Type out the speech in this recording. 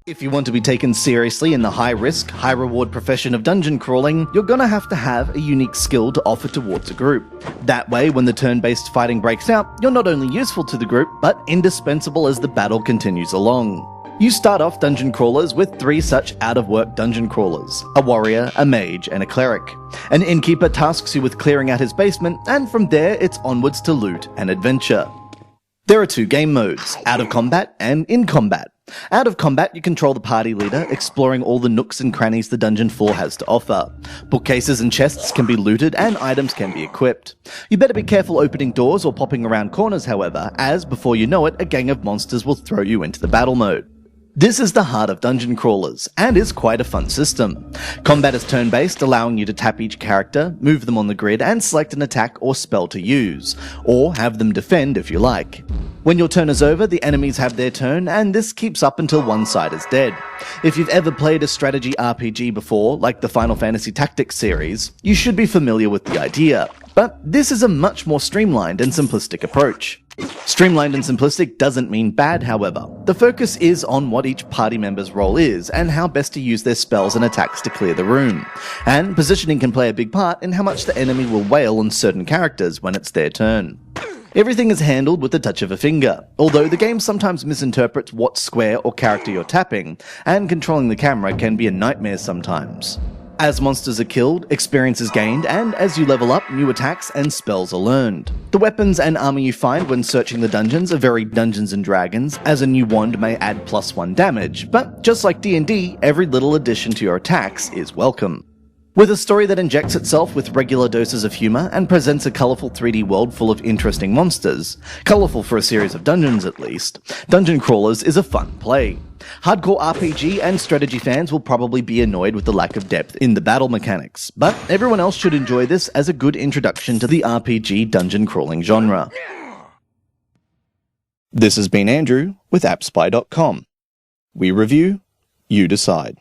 If you want to be taken seriously in the high-risk, high-reward profession of dungeon crawling, you're gonna have to have a unique skill to offer towards a group. That way, when the turn-based fighting breaks out, you're not only useful to the group, but indispensable as the battle continues along. You start off dungeon crawlers with 3 such out-of-work dungeon crawlers: a warrior, a mage, and a cleric. An innkeeper tasks you with clearing out his basement, and from there it's onwards to loot and adventure. There are 2 game modes, out of combat and in combat. Out of combat, you control the party leader, exploring all the nooks and crannies the dungeon floor has to offer. Bookcases and chests can be looted, and items can be equipped. You better be careful opening doors or popping around corners, however, as before you know it, a gang of monsters will throw you into the battle mode. This is the heart of dungeon crawlers, and is quite a fun system. Combat is turn-based, allowing you to tap each character, move them on the grid, and select an attack or spell to use, or have them defend if you like. When your turn is over, the enemies have their turn, and this keeps up until one side is dead. If you've ever played a strategy RPG before, like the Final Fantasy Tactics series, you should be familiar with the idea. But this is a much more streamlined and simplistic approach. Streamlined and simplistic doesn't mean bad, however. The focus is on what each party member's role is, and how best to use their spells and attacks to clear the room. And positioning can play a big part in how much the enemy will wail on certain characters when it's their turn. Everything is handled with the touch of a finger, although the game sometimes misinterprets what square or character you're tapping, and controlling the camera can be a nightmare sometimes. As monsters are killed, experience is gained, and as you level up, new attacks and spells are learned. The weapons and armor you find when searching the dungeons are very Dungeons & Dragons, as a new wand may add +1 damage, but just like D&D, every little addition to your attacks is welcome. With a story that injects itself with regular doses of humor and presents a colourful 3D world full of interesting monsters, colourful for a series of dungeons at least, Dungeon Crawlers is a fun play. Hardcore RPG and strategy fans will probably be annoyed with the lack of depth in the battle mechanics, but everyone else should enjoy this as a good introduction to the RPG dungeon crawling genre. This has been Andrew with AppSpy.com. We review, you decide.